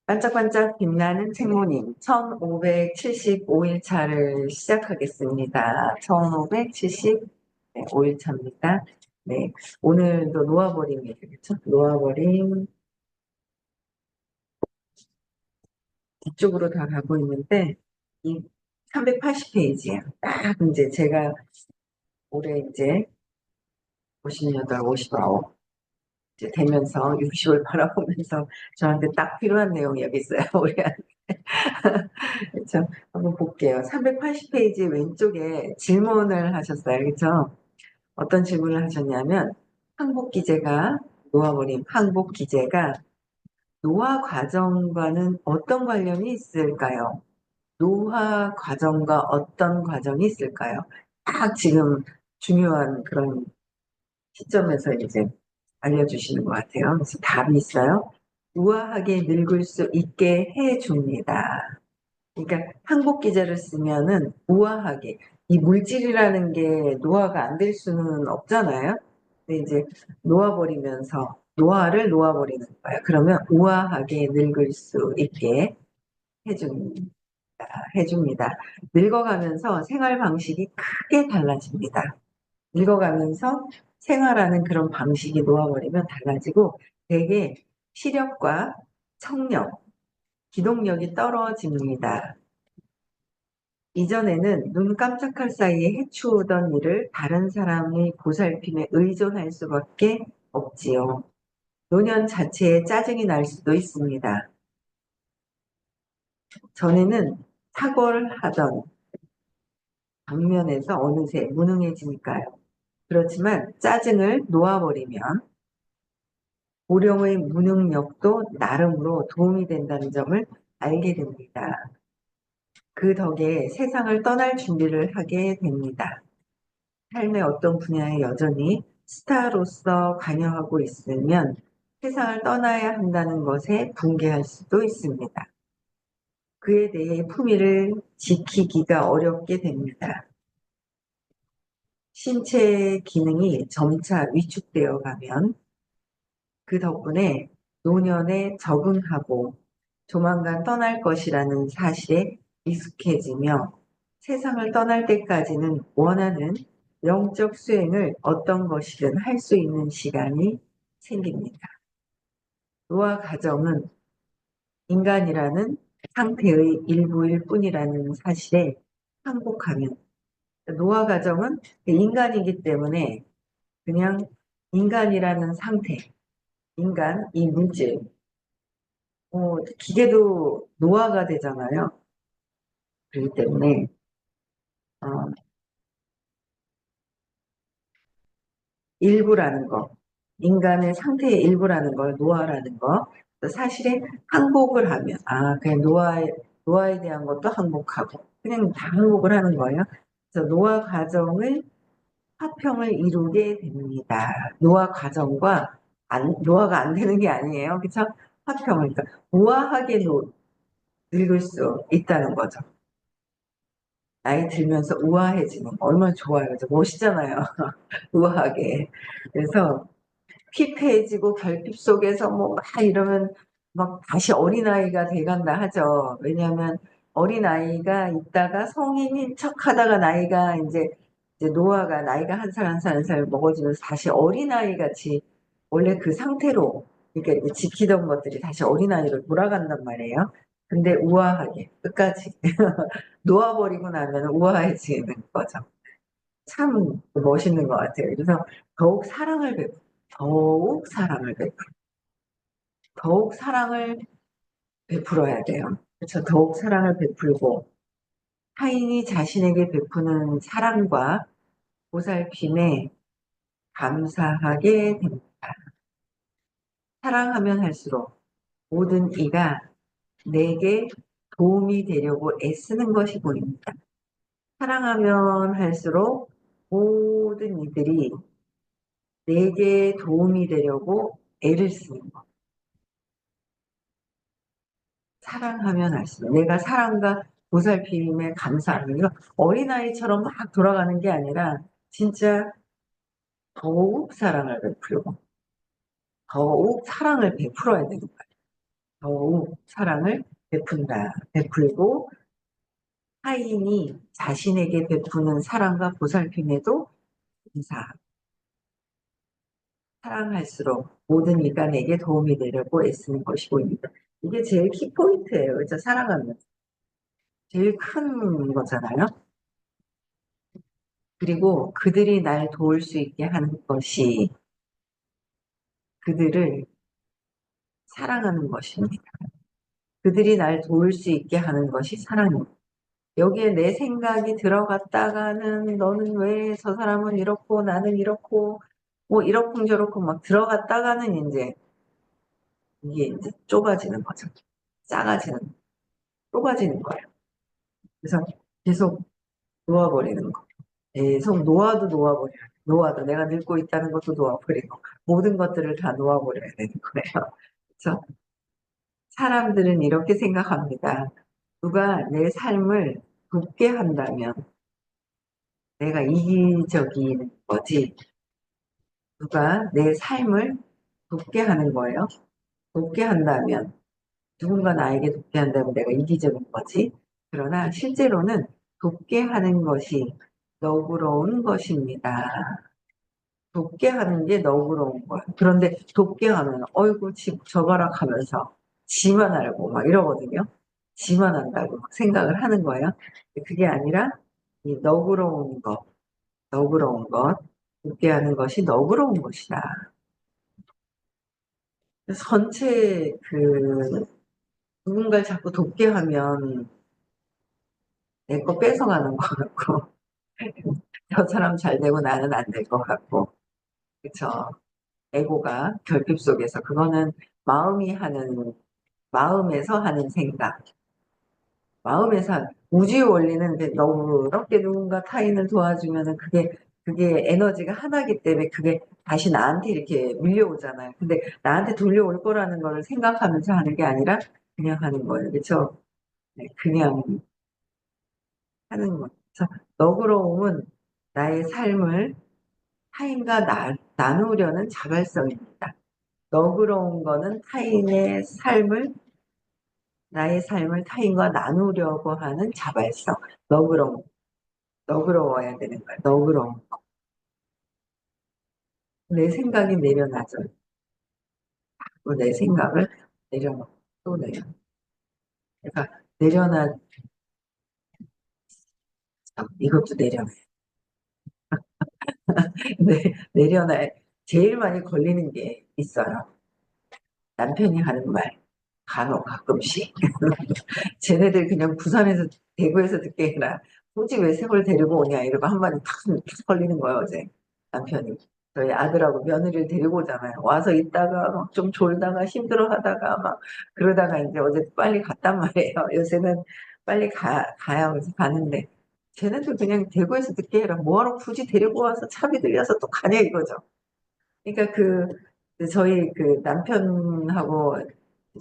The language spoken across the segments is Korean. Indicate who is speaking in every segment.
Speaker 1: 반짝반짝 빛나는 책모님 1575일 차를 시작하겠습니다. 1575일 차입니다. 네, 오늘도 놓아버림이에요. 그렇죠? 놓아버림 뒤쪽으로 다 가고 있는데 이 380페이지예요. 딱 이제 제가 올해 이제 58, 59 이제 되면서 60을 바라보면서 저한테 딱 필요한 내용이 여기 있어요. 우리 그렇죠? 한번 볼게요. 380페이지 왼쪽에 질문을 하셨어요. 그렇죠? 어떤 질문을 하셨냐면 항복 기제가 노화 과정과는 어떤 관련이 있을까요? 노화 과정과 어떤 과정이 있을까요? 딱 지금 중요한 그런 시점에서 이제 알려주시는 것 같아요. 그래서 답이 있어요. 우아하게 늙을 수 있게 해줍니다. 그러니까 항복 기제를 쓰면은 우아하게 이 물질이라는 게 노화가 안 될 수는 없잖아요. 근데 이제 놓아버리면서 노화를 놓아버리는 거예요. 그러면 우아하게 늙을 수 있게 해줍니다. 해줍니다. 늙어가면서 생활 방식이 크게 달라집니다. 늙어가면서 생활하는 그런 방식이 놓아버리면 달라지고 되게 시력과 청력, 기동력이 떨어집니다. 이전에는 눈 깜짝할 사이에 해치우던 일을 다른 사람의 보살핌에 의존할 수밖에 없지요. 노년 자체에 짜증이 날 수도 있습니다. 전에는 탁월하던 방면에서 어느새 무능해지니까요. 그렇지만 짜증을 놓아버리면 고령의 무능력도 나름으로 도움이 된다는 점을 알게 됩니다. 그 덕에 세상을 떠날 준비를 하게 됩니다. 삶의 어떤 분야에 여전히 스타로서 관여하고 있으면 세상을 떠나야 한다는 것에 분개할 수도 있습니다. 그에 대해 품위를 지키기가 어렵게 됩니다. 신체 기능이 점차 위축되어 가면 그 덕분에 노년에 적응하고 조만간 떠날 것이라는 사실에 익숙해지며 세상을 떠날 때까지는 원하는 영적 수행을 어떤 것이든 할 수 있는 시간이 생깁니다. 노화 과정은 인간이라는 상태의 일부일 뿐이라는 사실에 항복하면 노화 과정은 인간이기 때문에 그냥 인간이라는 상태, 인간, 이 물질, 기계도 노화가 되잖아요. 그렇기 때문에 어, 일부라는 거, 인간의 상태의 일부라는 걸 노화라는 거, 사실에 항복을 하면 그냥 노화에 대한 것도 항복하고 그냥 다 항복을 하는 거예요. 그래서 노화 과정을 화평을 이루게 됩니다. 노화 과정과 노화가 안 되는 게 아니에요. 그렇죠? 화평을 그러니까 우아하게 늙을 수 있다는 거죠. 나이 들면서 우아해지는 거 얼마나 좋아요. 그죠? 멋있잖아요. 우아하게. 그래서 피폐해지고 결핍 속에서 뭐 막 이러면 막 다시 어린아이가 돼간다 하죠. 왜냐하면 어린아이가 있다가 성인인 척 하다가 나이가 이제 노화가 나이가 한 살 한 살 한 살 먹어지면서 다시 어린아이 같이 원래 그 상태로 이렇게 지키던 것들이 다시 어린아이로 돌아간단 말이에요. 근데 우아하게 끝까지 놓아버리고 나면 우아해지는 거죠. 참 멋있는 것 같아요. 그래서 더욱 사랑을 베풀, 더욱 사랑을 베풀, 더욱 사랑을 베풀어야 돼요. 그렇죠. 더욱 사랑을 베풀고 타인이 자신에게 베푸는 사랑과 보살핌에 감사하게 됩니다. 사랑하면 할수록 모든 이가 내게 도움이 되려고 애쓰는 것이 보입니다. 사랑하면 할수록 모든 이들이 내게 도움이 되려고 애를 쓰는 것. 사랑하면 할수록 내가 사랑과 보살핌에 감사하는 거 어린아이처럼 막 돌아가는 게 아니라 진짜 더욱 사랑을 베풀고 더욱 사랑을 베풀어야 되는 거예요. 더욱 사랑을 베푼다. 베풀고 타인이 자신에게 베푸는 사랑과 보살핌에도 감사. 사랑할수록 모든 이가 내게 도움이 되려고 애쓰는 것이 보입니다. 이게 제일 키포인트예요. 그죠? 사랑하는 제일 큰 거잖아요. 그리고 그들이 날 도울 수 있게 하는 것이 그들을 사랑하는 것입니다. 그들이 날 도울 수 있게 하는 것이 사랑입니다. 여기에 내 생각이 들어갔다가는 너는 왜 저 사람은 이렇고 나는 이렇고 뭐 이렇쿵저렇쿵 막 들어갔다가는 이제 이게 이제 좁아지는 거죠. 작아지는, 좁아지는 거예요. 그래서 계속 놓아버리는 거. 계속 놓아도 놓아버려요. 놓아도 내가 늙고 있다는 것도 놓아버리고 모든 것들을 다 놓아버려야 되는 거예요. 그래서 사람들은 이렇게 생각합니다. 누가 내 삶을 돕게 한다면 내가 이기적인 거지. 누가 내 삶을 돕게 하는 거예요. 돕게 한다면 누군가 나에게 돕게 한다면 내가 이기적인 거지. 그러나 실제로는 돕게 하는 것이 너그러운 것입니다. 돕게 하는 게 너그러운 거야. 그런데 돕게 하면 어이구 저거라 하면서 지만 알고 막 이러거든요. 지만 한다고 막 생각을 하는 거예요. 그게 아니라 이 너그러운 것, 돕게 하는 것이 너그러운 것이다. 전체 누군가를 자꾸 돕게 하면 내 거 뺏어가는 것 같고 저 사람 잘 되고 나는 안 될 것 같고 그쵸. 에고가 결핍 속에서 그거는 마음에서 하는 생각 마음에서 우주의 원리는 이제 너그럽게 누군가 타인을 도와주면은 그게 에너지가 하나기 때문에 그게 다시 나한테 이렇게 밀려오잖아요. 근데 나한테 돌려올 거라는 걸 생각하면서 하는 게 아니라 그냥 하는 거예요. 그렇죠? 네, 그냥 하는 거. 그래서 너그러움은 나의 삶을 타인과 나누려는 자발성입니다. 너그러운 거는 나의 삶을 타인과 나누려고 하는 자발성. 너그러움. 너그러워야 되는 거야. 너그러움. 내 생각이 내려놔져. 내 생각을 내려놓고 또 그러니까 내려놔, 이것도 내려놔. 내려놔. 제일 많이 걸리는 게 있어요. 남편이 하는 말. 간혹 가끔씩. 쟤네들 그냥 부산에서 대구에서 듣게 해라. 굳이 왜 세월 데리고 오냐 이러고 한마디 탁 걸리는 거예요 어제 남편이. 저희 아들하고 며느리를 데리고 오잖아요. 와서 있다가 막 좀 졸다가 힘들어하다가 막 그러다가 이제 어제 빨리 갔단 말이에요. 요새는 빨리 가야 그래서 가는데 쟤네들 그냥 대구에서 듣게 해라. 뭐하러 굳이 데리고 와서 차비 들여서 또 가냐 이거죠. 그러니까 저희 남편하고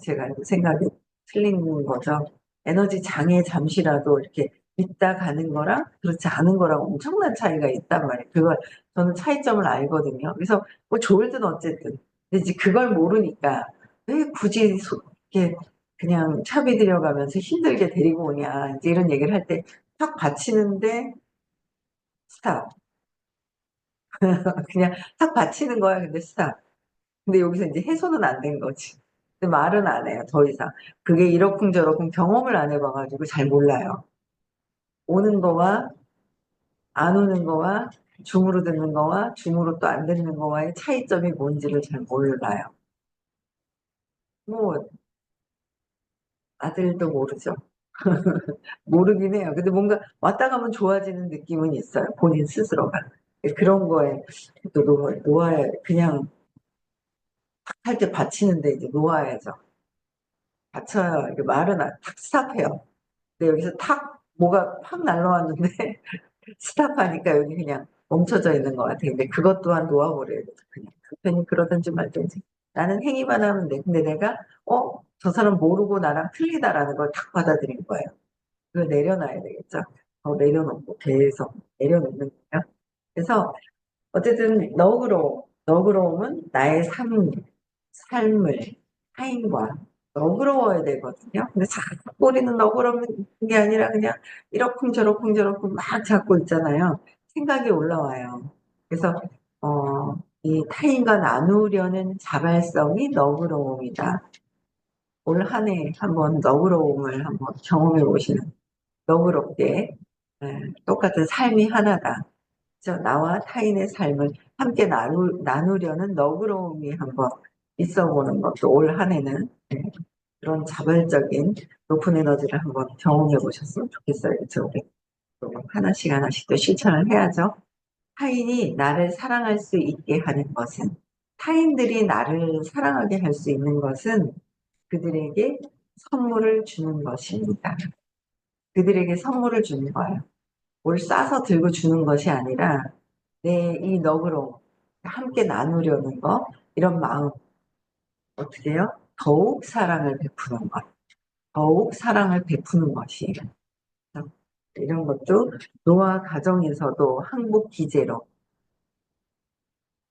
Speaker 1: 제가 생각이 틀린 거죠. 에너지 장애 잠시라도 이렇게 있다 가는 거랑 그렇지 않은 거랑 엄청난 차이가 있단 말이에요. 그걸 저는 차이점을 알거든요. 그래서 뭐 좋을든 어쨌든. 근데 이제 그걸 모르니까 왜 굳이 이렇게 그냥 차비 들여가면서 힘들게 데리고 오냐. 이제 이런 얘기를 할 때 탁 받치는데 스탑. 그냥 탁 받치는 거야. 근데 스탑. 근데 여기서 이제 해소는 안 된 거지. 근데 말은 안 해요, 더 이상. 그게 이러쿵저러쿵 경험을 안 해봐가지고 잘 몰라요. 오는 거와 안 오는 거와 줌으로 듣는 거와 줌으로 또 안 듣는 거와의 차이점이 뭔지를 잘 몰라요. 뭐, 아들도 모르죠. 모르긴 해요. 근데 뭔가 왔다 가면 좋아지는 느낌은 있어요. 본인 스스로가. 그런 거에 또 놓아야, 그냥 할 때 받치는데 이제 놓아야죠. 받쳐야, 이게 말은 탁 스탑해요. 근데 여기서 탁 뭐가 팍 날라왔는데 스탑하니까 여기 그냥 멈춰져 있는 것 같아요. 근데 그것 또한 놓아버려야 돼. 그냥 그 편히 그러든지 말든지. 나는 행위만 하면 돼. 근데 내가 저 사람 모르고 나랑 틀리다라는 걸 탁 받아들인 거예요. 그걸 내려놔야 되겠죠. 내려놓고 계속 내려놓는 거예요. 그래서 어쨌든 너그러움은 나의 삶을 타인과 너그러워야 되거든요. 근데 자꾸 우리는 너그러운 게 아니라 그냥 이러쿵저러쿵 막 잡고 있잖아요. 생각이 올라와요. 그래서 이 타인과 나누려는 자발성이 너그러움이다. 올 한 해 한번 너그러움을 한번 경험해 보시는, 너그럽게, 똑같은 삶이 하나다. 그래서 나와 타인의 삶을 함께 나누려는 너그러움이 한번 있어 보는 것도 올 한 해는, 그런 자발적인 높은 에너지를 한번 경험해 보셨으면 좋겠어요. 그래서 우리 또 하나씩 하나씩 또 실천을 해야죠. 타인이 나를 사랑할 수 있게 하는 것은, 타인들이 나를 사랑하게 할 수 있는 것은 그들에게 선물을 주는 것입니다. 그들에게 선물을 주는 거예요. 뭘 싸서 들고 주는 것이 아니라 내 이 너그러움, 함께 나누려는 거, 이런 마음, 어떻게 해요? 더욱 사랑을 베푸는 것, 더욱 사랑을 베푸는 것이에요. 이런 것도 노화 가정에서도 항복 기제로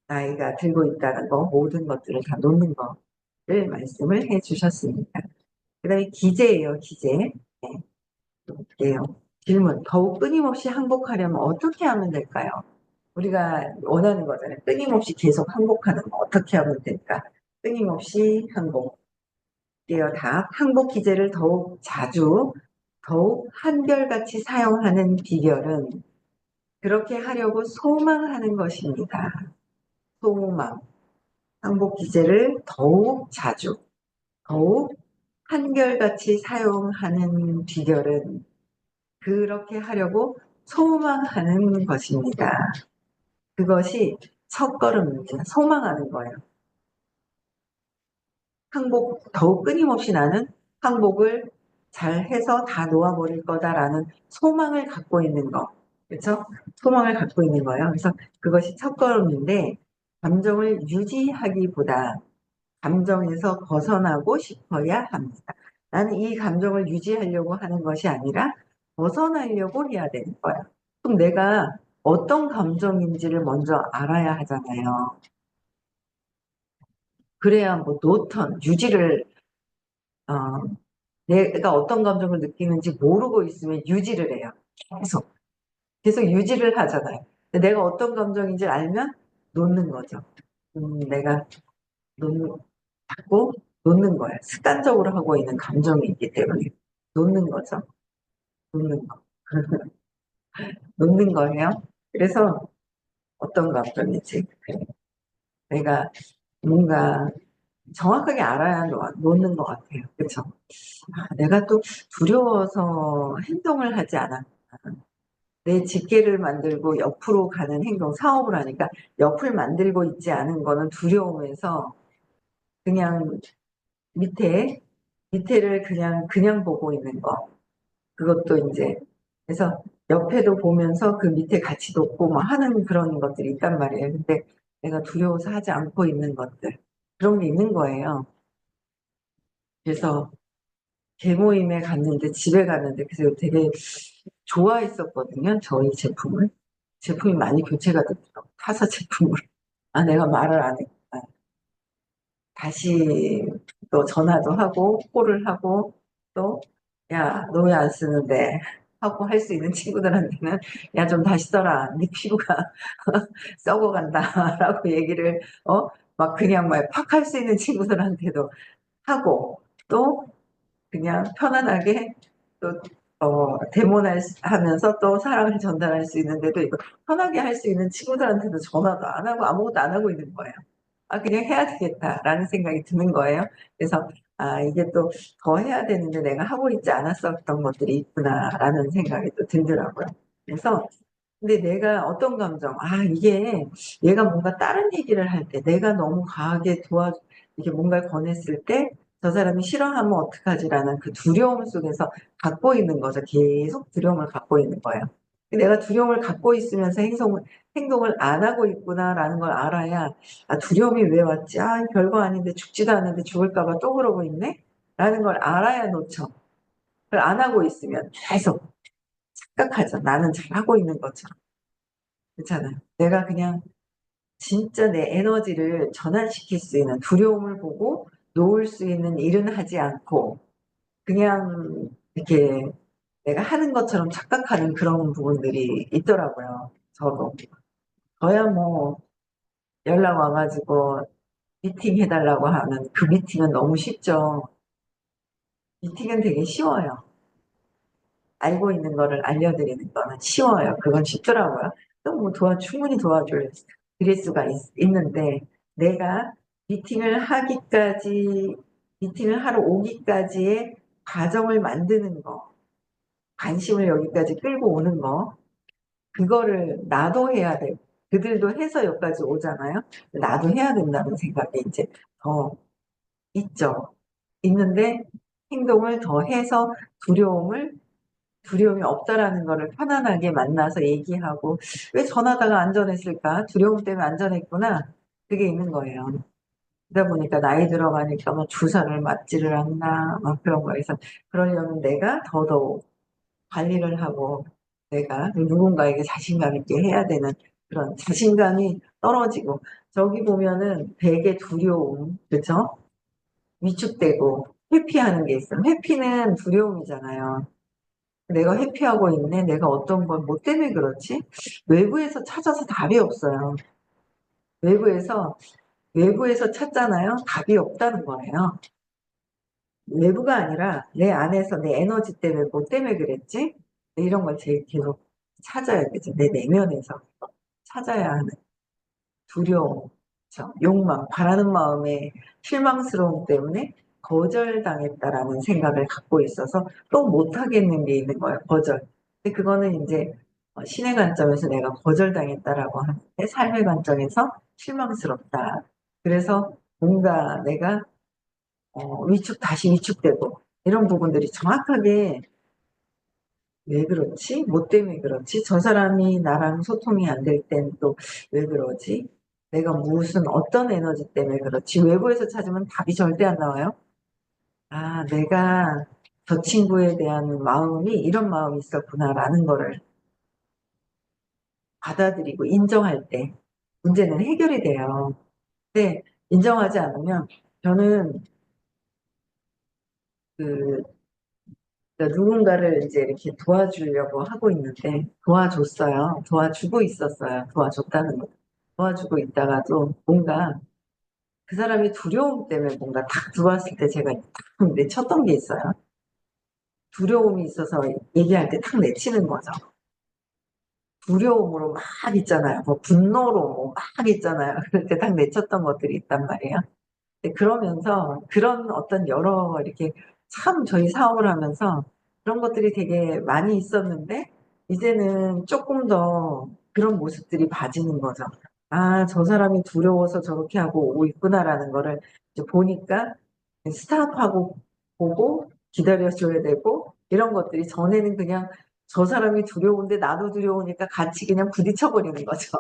Speaker 1: 아이가 들고 있다는 거, 모든 것들을 다 놓는 거를 말씀을 해 주셨습니다. 그 다음에 기제예요, 기제. 네, 볼게요. 질문. 더욱 끊임없이 항복하려면 어떻게 하면 될까요? 우리가 원하는 거잖아요. 끊임없이 계속 항복하는 거 어떻게 하면 될까? 끊임없이 항복. 이게요, 다 항복 기제를 더욱 자주, 더욱 한결같이 사용하는 비결은 그렇게 하려고 소망하는 것입니다. 소망. 항복 기제를 더욱 자주, 더욱 한결같이 사용하는 비결은 그렇게 하려고 소망하는 것입니다. 그것이 첫걸음입니다. 소망하는 거예요. 항복, 더욱 끊임없이 나는 항복을 잘 해서 다 놓아버릴 거다라는 소망을 갖고 있는 거. 그렇죠? 소망을 갖고 있는 거예요. 그래서 그것이 첫걸음인데, 감정을 유지하기보다 감정에서 벗어나고 싶어야 합니다. 나는 이 감정을 유지하려고 하는 것이 아니라 벗어나려고 해야 되는 거야. 그럼 내가 어떤 감정인지를 먼저 알아야 하잖아요. 그래야 뭐 노턴, 유지를, 어, 내가 어떤 감정을 느끼는지 모르고 있으면 유지를 해요. 계속. 계속 유지를 하잖아요. 근데 내가 어떤 감정인지 알면 놓는 거죠. 내가 자꾸 놓는 거예요. 습관적으로 하고 있는 감정이 있기 때문에 놓는 거죠. 놓는 거. 놓는 거예요. 그래서 어떤 감정인지 내가 뭔가 정확하게 알아야 놓는 것 같아요. 그렇죠? 내가 또 두려워서 행동을 하지 않아. 내 집게를 만들고 옆으로 가는 행동, 사업을 하니까 옆을 만들고 있지 않은 거는 두려움에서 그냥 밑에를 그냥 보고 있는 거. 그것도 이제, 그래서 옆에도 보면서 그 밑에 같이 돕고 뭐 하는 그런 것들이 있단 말이에요. 근데 내가 두려워서 하지 않고 있는 것들, 그런 게 있는 거예요. 그래서 개모임에 갔는데, 집에 갔는데, 그래서 되게 좋아했었거든요. 저희 제품을. 제품이 많이 교체가 됐더라고요. 타사 제품으로. 아, 내가 말을 안 했구나. 다시 또 전화도 하고, 콜을 하고, 또, 야, 너 왜 안 쓰는데? 하고 할 수 있는 친구들한테는, 야, 좀 다시 써라. 네 피부가 썩어간다. 라고 얘기를, 막 그냥 팍 할 수 있는 친구들한테도 하고, 또 그냥 편안하게 또 하면서 또 사랑을 전달할 수 있는데도 이거 편하게 할 수 있는 친구들한테도 전화도 안 하고 아무것도 안 하고 있는 거예요. 아, 그냥 해야 되겠다라는 생각이 드는 거예요. 그래서 아, 이게 또 더 해야 되는데 내가 하고 있지 않았었던 것들이 있구나라는 생각이 또 들더라고요. 그래서 근데 내가 어떤 감정, 아, 이게 얘가 뭔가 다른 얘기를 할 때, 내가 너무 과하게 이렇게 뭔가를 권했을 때, 저 사람이 싫어하면 어떡하지라는 그 두려움 속에서 갖고 있는 거죠. 계속 두려움을 갖고 있는 거예요. 내가 두려움을 갖고 있으면서 행동을 안 하고 있구나라는 걸 알아야, 아, 두려움이 왜 왔지? 아, 별거 아닌데 죽지도 않는데 죽을까봐 또 그러고 있네? 라는 걸 알아야 놓죠. 그걸 안 하고 있으면 계속 착각하죠. 나는 잘하고 있는 것처럼. 그렇잖아요. 내가 그냥 진짜 내 에너지를 전환시킬 수 있는 두려움을 보고 놓을 수 있는 일은 하지 않고 그냥 이렇게 내가 하는 것처럼 착각하는 그런 부분들이 있더라고요. 저도. 저야 뭐 연락 와가지고 미팅 해달라고 하면 그 미팅은 너무 쉽죠. 미팅은 되게 쉬워요. 알고 있는 거를 알려드리는 거는 쉬워요. 그건 쉽더라고요. 또 뭐 충분히 드릴 수가 있는데 내가 미팅을 하기까지, 미팅을 하러 오기까지의 과정을 만드는 거, 관심을 여기까지 끌고 오는 거, 그거를 나도 해야 돼. 그들도 해서 여기까지 오잖아요. 나도 해야 된다는 생각이 이제 더 있죠. 있는데 행동을 더 해서 두려움이 없다라는 거를 편안하게 만나서 얘기하고 왜 전하다가 안전했을까? 두려움 때문에 안전했구나. 그게 있는 거예요. 그러다 보니까 나이 들어가니까 뭐 주사를 맞지를 않나 막 그런 거에서 그러려면 내가 더더욱 관리를 하고 내가 누군가에게 자신감 있게 해야 되는 그런 자신감이 떨어지고 저기 보면은 되게 두려움, 그렇죠? 위축되고 회피하는 게 있어요. 회피는 두려움이잖아요. 내가 회피하고 있네. 내가 어떤 걸 뭐 때문에 그렇지? 외부에서 찾아서 답이 없어요. 외부에서 외부에서 찾잖아요. 답이 없다는 거예요. 외부가 아니라 내 안에서 내 에너지 때문에 뭐 때문에 그랬지? 이런 걸 제일 계속 찾아야 되죠. 내 내면에서 찾아야 하는 두려움, 그렇죠? 욕망, 바라는 마음의 실망스러움 때문에 거절당했다라는 생각을 갖고 있어서 또 못하겠는 게 있는 거예요. 거절. 근데 그거는 이제 신의 관점에서 내가 거절당했다라고 하는데 삶의 관점에서 실망스럽다. 그래서 뭔가 내가 다시 위축되고 이런 부분들이 정확하게 왜 그렇지? 뭐 때문에 그렇지? 저 사람이 나랑 소통이 안 될 땐 또 왜 그러지? 내가 무슨 어떤 에너지 때문에 그렇지? 외부에서 찾으면 답이 절대 안 나와요. 아, 내가 저 친구에 대한 마음이 이런 마음이 있었구나라는 거를 받아들이고 인정할 때 문제는 해결이 돼요. 근데 인정하지 않으면 저는 그 그러니까 누군가를 이제 이렇게 도와주려고 하고 있는데 도와줬어요. 도와주고 있었어요. 도와줬다는 거. 도와주고 있다가도 뭔가 그 사람이 두려움 때문에 뭔가 탁 들어왔을 때 제가 탁 내쳤던 게 있어요. 두려움이 있어서 얘기할 때 탁 내치는 거죠. 두려움으로 막 있잖아요. 뭐 분노로 막 있잖아요. 그럴 때 딱 내쳤던 것들이 있단 말이에요. 네, 그러면서 그런 어떤 여러 이렇게 참 저희 사업을 하면서 그런 것들이 되게 많이 있었는데 이제는 조금 더 그런 모습들이 봐지는 거죠. 아, 저 사람이 두려워서 저렇게 하고 오고 있구나라는 거를 이제 보니까 스탑하고 보고 기다려줘야 되고 이런 것들이 전에는 그냥 저 사람이 두려운데 나도 두려우니까 같이 그냥 부딪혀버리는 거죠.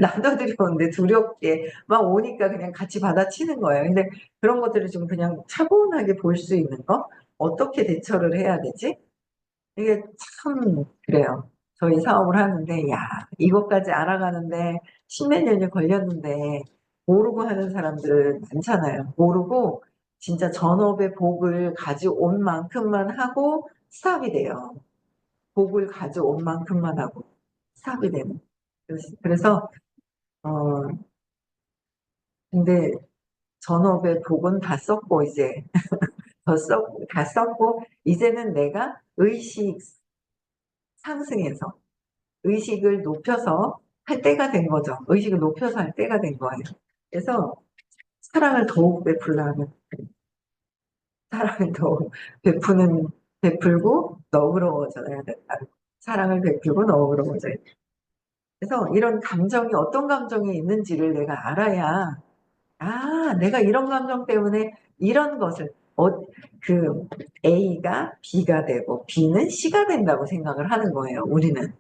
Speaker 1: 나도 두려운데 두렵게 막 오니까 그냥 같이 받아치는 거예요. 근데 그런 것들을 좀 그냥 차분하게 볼 수 있는 거? 어떻게 대처를 해야 되지? 이게 참 그래요. 저희 사업을 하는데 야 이것까지 알아가는데 십몇 년이 걸렸는데 모르고 하는 사람들 많잖아요. 모르고 진짜 전업의 복을 가져온 만큼만 하고 스탑이 돼요. 복을 가져온 만큼만 하고 스탑이 되는. 그래서 어 근데 전업의 복은 다 썼고 이제 다 썼고 이제는 내가 의식 상승해서 의식을 높여서 할 때가 된 거죠. 의식을 높여서 할 때가 된 거예요. 그래서 사랑을 더욱 베풀라는 사랑을 더욱 베풀고 너그러워져야 된다. 사랑을 베풀고 너그러워져야 된다. 그래서 이런 감정이 어떤 감정이 있는지를 내가 알아야 아, 내가 이런 감정 때문에 이런 것을 그 A가 B가 되고 B는 C가 된다고 생각을 하는 거예요. 우리는.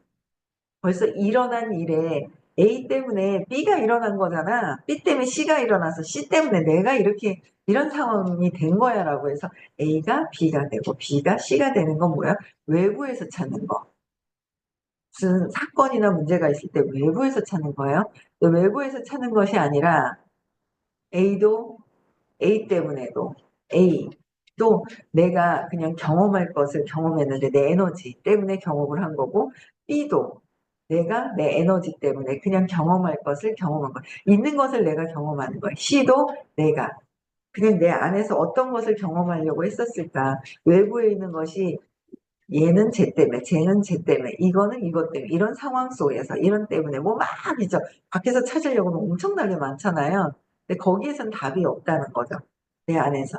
Speaker 1: 벌써 일어난 일에 A 때문에 B가 일어난 거잖아. B 때문에 C가 일어나서 C 때문에 내가 이렇게 이런 상황이 된 거야라고 해서 A가 B가 되고 B가 C가 되는 건 뭐야? 외부에서 찾는 거. 무슨 사건이나 문제가 있을 때 외부에서 찾는 거예요. 외부에서 찾는 것이 아니라 A도 A 때문에도 A 또 내가 그냥 경험할 것을 경험했는데 내 에너지 때문에 경험을 한 거고 B도 내가 내 에너지 때문에 그냥 경험할 것을 경험한 거야. 있는 것을 내가 경험하는 거야. C도 내가 그냥 내 안에서 어떤 것을 경험하려고 했었을까. 외부에 있는 것이 얘는 쟤 때문에, 쟤는 쟤 때문에, 이거는 이것 때문에, 이런 상황 속에서, 이런 때문에, 뭐 막 있죠. 밖에서 찾으려고 하면 엄청나게 많잖아요. 근데 거기에선 답이 없다는 거죠. 내 안에서.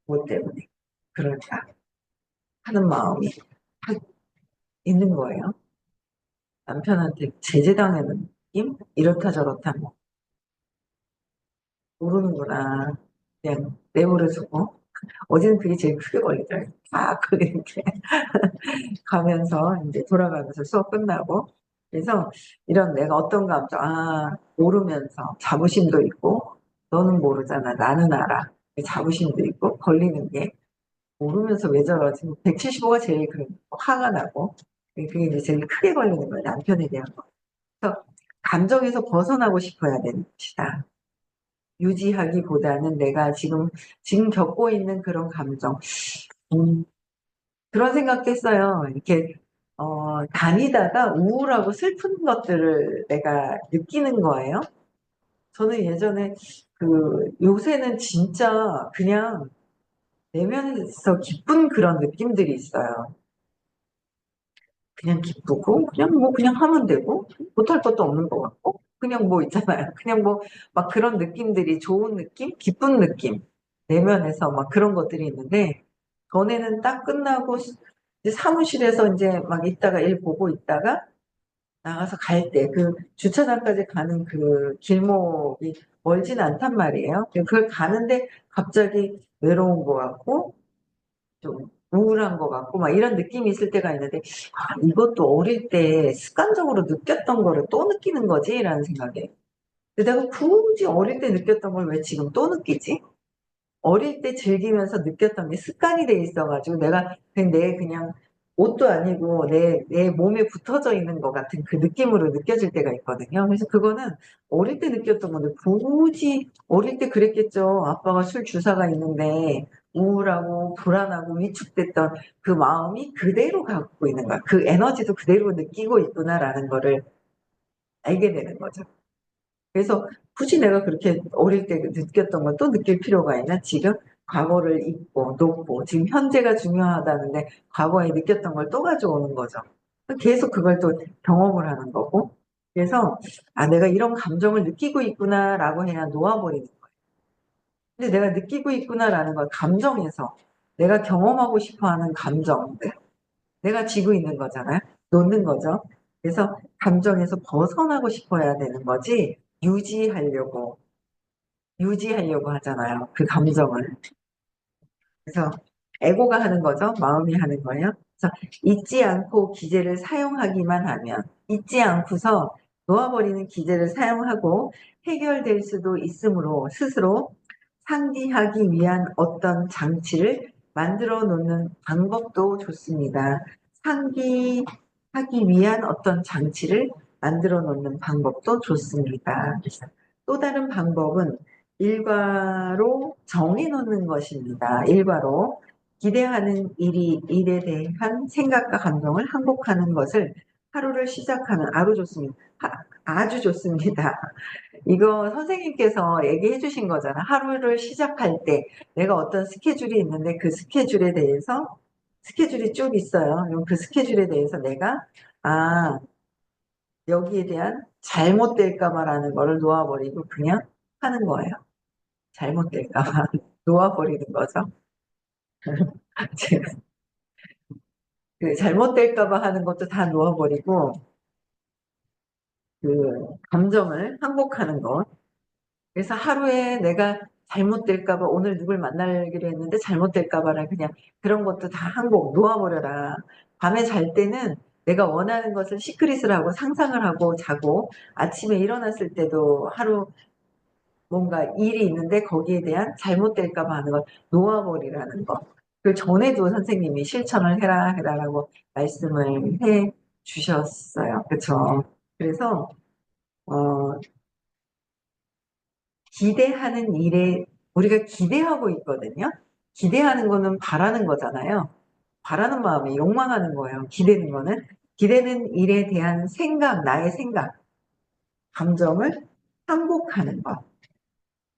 Speaker 1: 뭐 때문에. 그럴까 하는 마음이 탁 있는 거예요. 남편한테 제재당하는 느낌? 이렇다 저렇다 뭐 모르는구나. 그냥 내버려두고. 어제는 그게 제일 크게 걸리더라고요. 다 그렇게. 가면서 이제 돌아가면서 수업 끝나고 그래서 이런 내가 어떤 감정 모르면서 자부심도 있고 너는 모르잖아 나는 알아 자부심도 있고 걸리는 게 모르면서 왜 저러지 175가 제일 화가 나고 그게 이제 제일 크게 걸리는 거예요 남편에 대한 거 그래서 감정에서 벗어나고 싶어야 되는 것이다 유지하기보다는 내가 지금 겪고 있는 그런 감정 음, 그런 생각도 했어요. 이렇게 다니다가 우울하고 슬픈 것들을 내가 느끼는 거예요. 저는 예전에 요새는 진짜 그냥 내면에서 기쁜 그런 느낌들이 있어요. 그냥 기쁘고 그냥 하면 되고 못할 것도 없는 것 같고 그냥 뭐 있잖아요. 그냥 뭐 막 그런 느낌들이 좋은 느낌, 기쁜 느낌 내면에서 막 그런 것들이 있는데 전에는 딱 끝나고 이제 사무실에서 이제 막 있다가 일 보고 있다가 나가서 갈 때 그 주차장까지 가는 그 길목이 멀진 않단 말이에요. 그걸 가는데 갑자기 외로운 것 같고 좀 우울한 것 같고 막 이런 느낌이 있을 때가 있는데 이것도 어릴 때 습관적으로 느꼈던 거를 또 느끼는 거지라는 생각에 근데 내가 굳이 어릴 때 느꼈던 걸 왜 지금 또 느끼지? 어릴 때 즐기면서 느꼈던 게 습관이 돼 있어가지고 내가 그냥 옷도 아니고 내 몸에 붙어져 있는 것 같은 그 느낌으로 느껴질 때가 있거든요. 그래서 그거는 어릴 때 느꼈던 건데 굳이 어릴 때 그랬겠죠. 아빠가 술 주사가 있는데 우울하고 불안하고 위축됐던 그 마음이 그대로 갖고 있는 거야. 그 에너지도 그대로 느끼고 있구나라는 거를 알게 되는 거죠. 그래서 굳이 내가 그렇게 어릴 때 느꼈던 걸 또 느낄 필요가 있나? 지금 과거를 잊고 놓고 지금 현재가 중요하다는데 과거에 느꼈던 걸 또 가져오는 거죠. 계속 그걸 또 경험을 하는 거고. 그래서 내가 이런 감정을 느끼고 있구나라고 해야 놓아버리는 거예요. 근데 내가 느끼고 있구나라는 걸 감정에서 내가 경험하고 싶어하는 감정들 내가 지고 있는 거잖아요. 놓는 거죠. 그래서 감정에서 벗어나고 싶어야 되는 거지 유지하려고 하잖아요. 그 감정을. 그래서 에고가 하는 거죠. 마음이 하는 거예요. 그래서 잊지 않고 기제를 사용하기만 하면 잊지 않고서 놓아버리는 기제를 사용하고 해결될 수도 있으므로 스스로 상기하기 위한 어떤 장치를 만들어 놓는 방법도 좋습니다. 상기하기 위한 어떤 장치를 만들어 놓는 방법도 좋습니다. 그래서 또 다른 방법은 일과로 정해놓는 것입니다. 일과로 기대하는 일에 대한 생각과 감정을 항복하는 것을 하루를 시작하면 아주 좋습니다. 아주 좋습니다. 이거 선생님께서 얘기해 주신 거잖아. 하루를 시작할 때 내가 어떤 스케줄이 있는데 그 스케줄에 대해서 스케줄이 쭉 있어요. 그럼 그 스케줄에 대해서 내가 아 여기에 대한 잘못될까 봐라는 거를 놓아버리고 그냥 하는 거예요. 잘못될까 봐 놓아버리는 거죠. 그 잘못될까 봐 하는 것도 다 놓아버리고 그 감정을 항복하는 것. 그래서 하루에 내가 잘못될까 봐 오늘 누굴 만나기로 했는데 잘못될까 봐라 그냥 그런 것도 다 항복 놓아버려라. 밤에 잘 때는 내가 원하는 것을 시크릿을 하고 상상을 하고 자고 아침에 일어났을 때도 하루 뭔가 일이 있는데 거기에 대한 잘못될까 봐 하는 걸 놓아버리라는 거. 그 전에도 선생님이 실천을 해라라고 말씀을 해 주셨어요. 그렇죠. 그래서 어, 기대하는 일에 우리가 기대하고 있거든요. 기대하는 거는 바라는 거잖아요. 바라는 마음이 욕망하는 거예요. 기대는 거는. 기대는 일에 대한 생각, 나의 생각, 감정을 항복하는 것.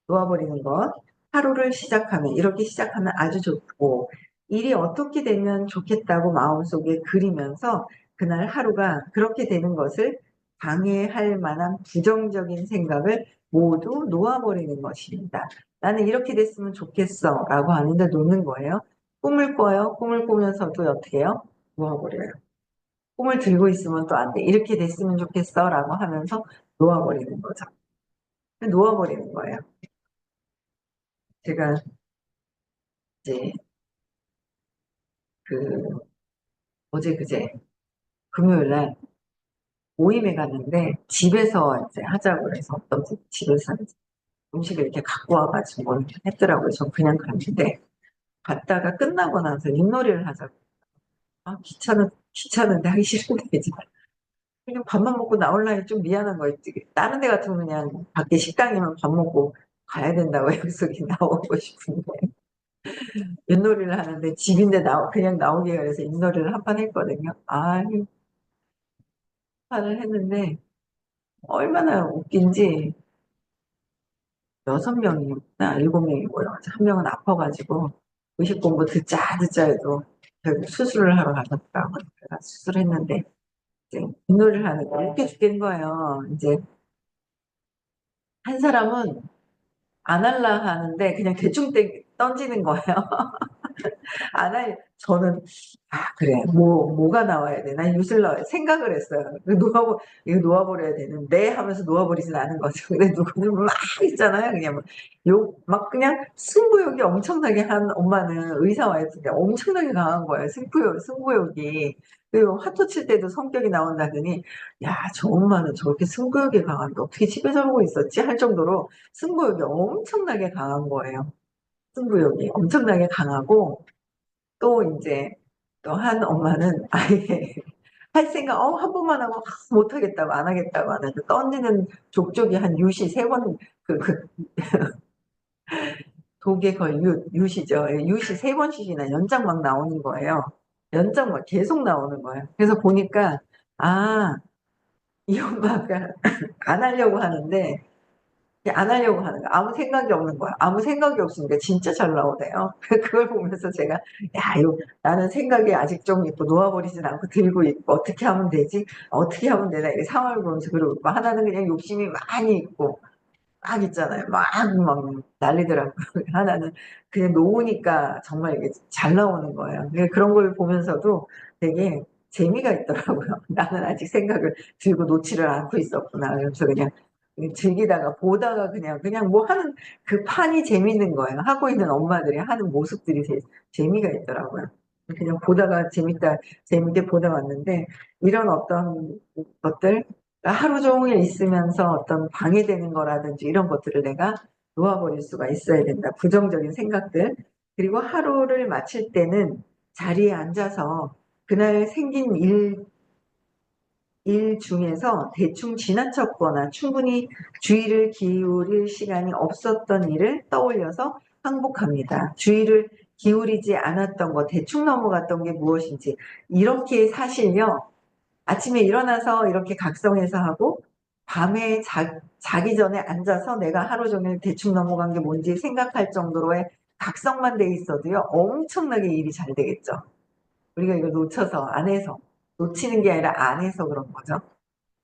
Speaker 1: 놓아버리는 것. 하루를 시작하면, 이렇게 시작하면 아주 좋고, 일이 어떻게 되면 좋겠다고 마음속에 그리면서 그날 하루가 그렇게 되는 것을 방해할 만한 부정적인 생각을 모두 놓아버리는 것입니다. 나는 이렇게 됐으면 좋겠어 라고 하는데 놓는 거예요. 꿈을 꿔요. 꿈을 꾸면서도 어떻게 해요? 놓아버려요. 꿈을 들고 있으면 또 안 돼. 이렇게 됐으면 좋겠어 라고 하면서 놓아버리는 거죠. 놓아버리는 거예요. 제가 이제 그 어제 그제 금요일 날 모임에 갔는데 집에서 이제 하자고 해서 어떤 집에서 음식을 이렇게 갖고 와가지고 했더라고요. 전 그냥 갔는데 갔다가 끝나고 나서 윷놀이를 하자고. 아 귀찮은데 하기 싫은데 이제 그냥 밥만 먹고 나올라니 좀 미안한 거예요. 다른 데 같으면 그냥 밖에 식당이면 밥 먹고 가야 된다고 약속이 나오고 싶은데 윷놀이를 하는데 집인데 그냥 나오기가 그래서 윷놀이를 한 판 했거든요. 아, 판을 했는데 얼마나 웃긴지 6명이었구나 7명이 모여가지고 한 명은 아파가지고 의식 공부 듣자 해도 결국 수술을 하러 가셨더라고요. 제가 수술했는데 이제 윷놀이를 하는 거 웃겨 죽겠는 거예요. 이제 한 사람은 안 할라 하는데 그냥 대충 던지는 거예요. 저는, 아, 그래. 뭐가 나와야 돼. 난 유슬 나와야 돼. 생각을 했어요. 이거 놓아버려야 되는데 하면서 놓아버리진 않은 거죠. 근데 누구는 막 있잖아요. 그냥 막 그냥 승부욕이 엄청나게 한 엄마는 의사 와이프인데 엄청나게 강한 거예요. 승부욕이. 그리고 화투 칠 때도 성격이 나온다더니, 야, 저 엄마는 저렇게 승부욕이 강한데 어떻게 집에 저러고 있었지? 할 정도로 승부욕이 엄청나게 강한 거예요. 승부욕이 엄청나게 강하고, 또 이제 또 한 엄마는 아예 할 생각 한 번만 하고 못하겠다고 안 하겠다고 하는데 던지는 족족이 한 유시 3번 그 독에 걸 유시죠. 예, 유시 3번씩이나 연장 막 나오는 거예요. 연장 막 계속 나오는 거예요. 그래서 보니까 아, 이 엄마가 안 하려고 하는데 안 하려고 하는 거야. 아무 생각이 없는 거야. 아무 생각이 없으니까 진짜 잘 나오네요. 그걸 보면서 제가, 야, 나는 생각이 아직 좀 있고, 놓아버리진 않고 들고 있고, 어떻게 하면 되지? 어떻게 하면 되나? 이렇게 상황을 보면서 그러고, 하나는 그냥 욕심이 많이 있고, 막 있잖아요. 막 난리더라고요. 하나는 그냥 놓으니까 정말 이게 잘 나오는 거예요. 그런 걸 보면서도 되게 재미가 있더라고요. 나는 아직 생각을 들고 놓지를 않고 있었구나. 그래서 그냥 즐기다가 보다가 그냥 뭐 하는 그 판이 재밌는 거예요. 하고 있는 엄마들이 하는 모습들이 재미가 있더라고요. 그냥 보다가 재밌게 보다 왔는데 이런 어떤 것들 하루 종일 있으면서 어떤 방해되는 거라든지 이런 것들을 내가 놓아버릴 수가 있어야 된다. 부정적인 생각들. 그리고 하루를 마칠 때는 자리에 앉아서 그날 생긴 일 중에서 대충 지나쳤거나 충분히 주의를 기울일 시간이 없었던 일을 떠올려서 항복합니다. 주의를 기울이지 않았던 것, 대충 넘어갔던 게 무엇인지. 이렇게 사실요, 아침에 일어나서 이렇게 각성해서 하고 밤에 자기 전에 앉아서 내가 하루 종일 대충 넘어간 게 뭔지 생각할 정도로의 각성만 돼 있어도요 엄청나게 일이 잘 되겠죠. 우리가 이걸 놓쳐서 안 해서 놓치는 게 아니라 안 해서 그런 거죠.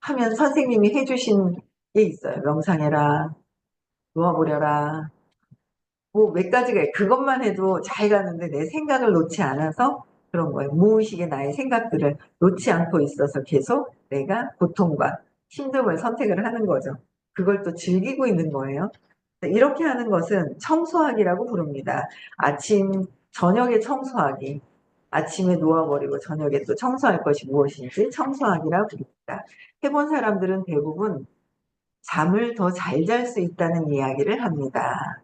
Speaker 1: 하면 선생님이 해주신 게 있어요. 명상해라, 놓아보려라, 뭐 몇 가지가 그것만 해도 잘 가는데 내 생각을 놓지 않아서 그런 거예요. 무의식의 나의 생각들을 놓지 않고 있어서 계속 내가 고통과 힘듦을 선택을 하는 거죠. 그걸 또 즐기고 있는 거예요. 이렇게 하는 것은 청소하기라고 부릅니다. 저녁에 청소하기. 아침에 놓아버리고 저녁에 또 청소할 것이 무엇인지 청소하기라고 부릅니다. 해본 사람들은 대부분 잠을 더 잘 잘 수 있다는 이야기를 합니다.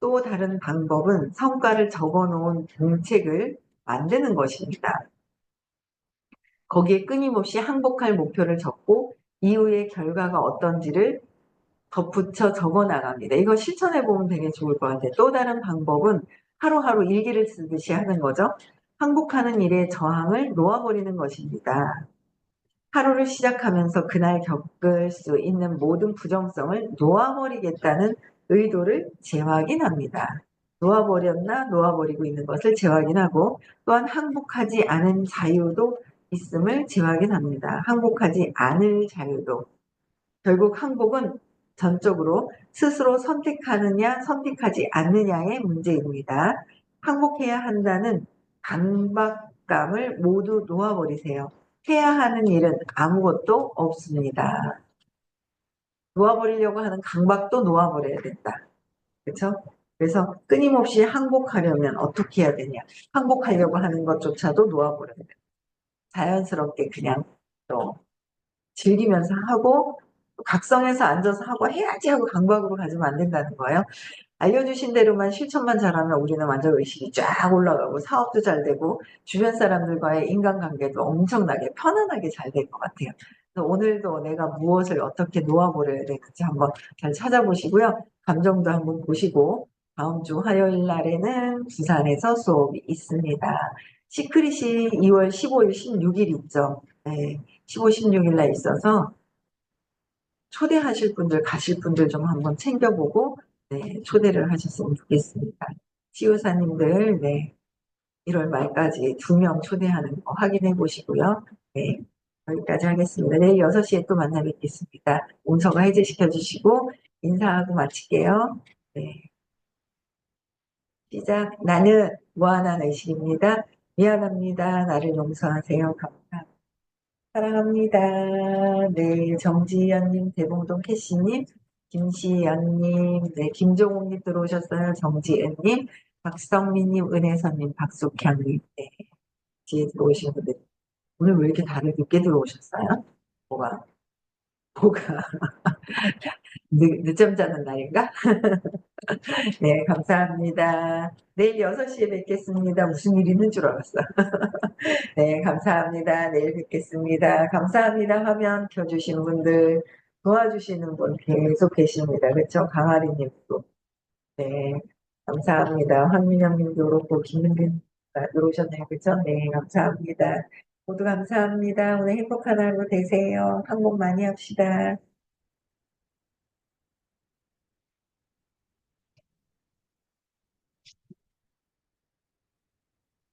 Speaker 1: 또 다른 방법은 성과를 적어놓은 공책을 만드는 것입니다. 거기에 끊임없이 항복할 목표를 적고 이후의 결과가 어떤지를 덧붙여 적어 나갑니다. 이거 실천해 보면 되게 좋을 것 같아요. 또 다른 방법은 하루하루 일기를 쓰듯이 하는 거죠. 항복하는 일에 저항을 놓아버리는 것입니다. 하루를 시작하면서 그날 겪을 수 있는 모든 부정성을 놓아버리겠다는 의도를 재확인합니다. 놓아버렸나 놓아버리고 있는 것을 재확인하고 또한 항복하지 않은 자유도 있음을 재확인합니다. 항복하지 않을 자유도. 결국 항복은 전적으로 스스로 선택하느냐 선택하지 않느냐의 문제입니다. 항복해야 한다는 강박감을 모두 놓아버리세요. 해야 하는 일은 아무것도 없습니다. 놓아버리려고 하는 강박도 놓아버려야 된다. 그렇죠? 그래서 끊임없이 항복하려면 어떻게 해야 되냐? 항복하려고 하는 것조차도 놓아버려야 돼. 자연스럽게 그냥 또 즐기면서 하고 각성해서 앉아서 하고 해야지 하고 강박으로 가지면 안 된다는 거예요. 알려주신 대로만 실천만 잘하면 우리는 완전 의식이 쫙 올라가고 사업도 잘 되고 주변 사람들과의 인간관계도 엄청나게 편안하게 잘 될 것 같아요. 그래서 오늘도 내가 무엇을 어떻게 놓아버려야 되는지 한번 잘 찾아보시고요. 감정도 한번 보시고 다음 주 화요일 날에는 부산에서 수업이 있습니다. 시크릿이 2월 15일, 16일 있죠. 네, 15, 16일 날 있어서 초대하실 분들, 가실 분들 좀 한번 챙겨보고, 네, 초대를 하셨으면 좋겠습니다. 치유사님들, 네, 1월 말까지 2명 초대하는 거 확인해 보시고요. 네, 여기까지 하겠습니다. 내일 6시에 또 만나 뵙겠습니다. 운서가 해제시켜 주시고, 인사하고 마칠게요. 네, 시작. 나는 무한한 의식입니다. 미안합니다. 나를 용서하세요. 감사합니다. 사랑합니다. 네, 정지연님, 대봉동 캐시님, 김시연님, 네, 김종욱님 들어오셨어요. 정지은님, 박성민님, 은혜선님, 박숙현님, 네, 뒤에 들어오신 분들. 오늘 왜 이렇게 다들 늦게 들어오셨어요? 뭐가, 뭐가, 늦잠 자는 날인가? 네, 감사합니다. 내일 6시에 뵙겠습니다. 무슨 일 있는 줄 알았어. 네, 감사합니다. 내일 뵙겠습니다. 감사합니다. 화면 켜주신 분들, 도와주시는 분 계속 계십니다. 그렇죠? 강아리님도. 네, 감사합니다. 황민영 님도 그렇고, 김은빈 들어오셨네요. 그렇죠? 네, 감사합니다. 모두 감사합니다. 오늘 행복한 하루 되세요. 항복 많이 합시다.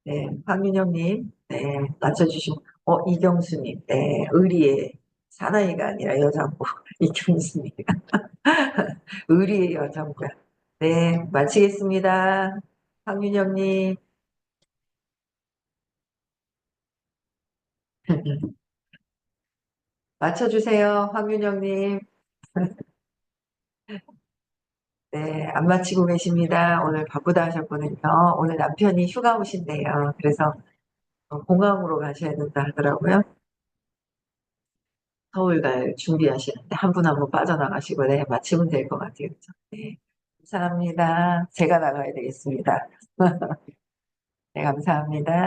Speaker 1: 네, 황민영님, 네, 맞춰주시고, 이경수님, 네, 의리의 사나이가 아니라 여자고, 이경수님. 의리의 여정과. 네, 마치겠습니다. 황윤영님. 맞춰주세요. 황윤영님. 네, 안 마치고 계십니다. 오늘 바쁘다 하셨거든요. 오늘 남편이 휴가 오신대요. 그래서 공항으로 가셔야 된다 하더라고요. 서울 갈 준비하시는데 한 분 한 분 빠져나가시고, 네, 마치면 될 것 같아요. 그죠? 네, 감사합니다. 제가 나가야 되겠습니다. 네, 감사합니다.